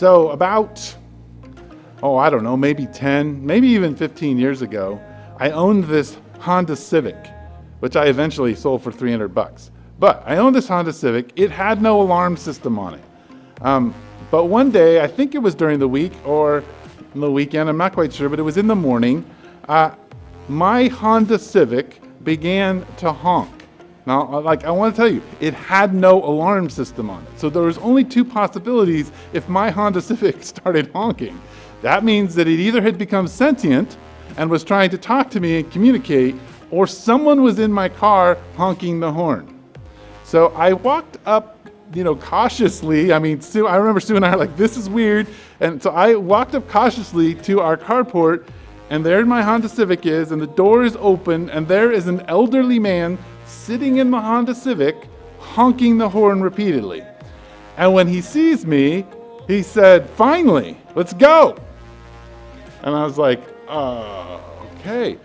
So about, I don't know, maybe 10, maybe even 15 years ago, I owned this Honda Civic, which I eventually sold for $300. But I owned this Honda Civic. It had no alarm system on it. But one day, I think it was during the week or the weekend, I'm not quite sure, but it was in the morning, my Honda Civic began to honk. Now, I want to tell you, it had no alarm system on it. So there was only two possibilities if my Honda Civic started honking. That means that it either had become sentient and was trying to talk to me and communicate, or someone was in my car honking the horn. So I walked up, cautiously. I remember Sue and I were like, this is weird. And so I walked up cautiously to our carport, and there my Honda Civic is, and the door is open, and there is an elderly man sitting in the Honda Civic, honking the horn repeatedly. And when he sees me, he said, "Finally, let's go." And I was like, okay.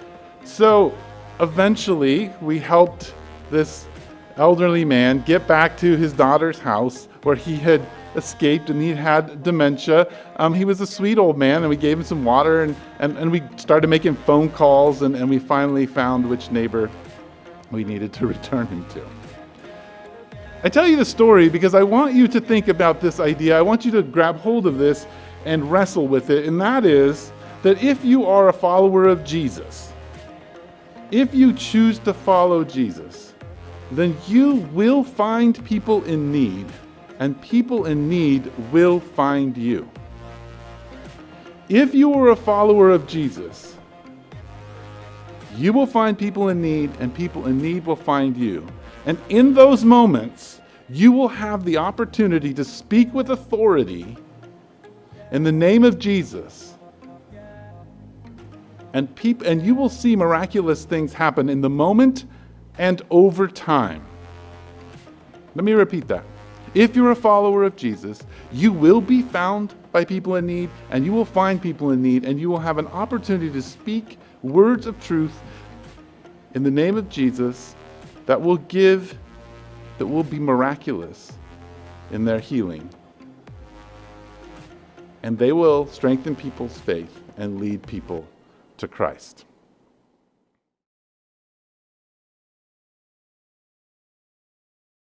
So eventually we helped this elderly man get back to his daughter's house where he had escaped and he had dementia. He was a sweet old man, and we gave him some water and we started making phone calls, and we finally found which neighbor we needed to return him to. I tell you the story because I want you to think about this idea. I want you to grab hold of this and wrestle with it, and that is that if you are a follower of Jesus, if you choose to follow Jesus, then you will find people in need, and people in need will find you. If you are a follower of Jesus, you will find people in need, and people in need will find you. And in those moments, you will have the opportunity to speak with authority in the name of Jesus. And you will see miraculous things happen in the moment and over time. Let me repeat that. If you're a follower of Jesus, you will be found by people in need, and you will find people in need, and you will have an opportunity to speak words of truth in the name of Jesus that will be miraculous in their healing. And they will strengthen people's faith and lead people to Christ.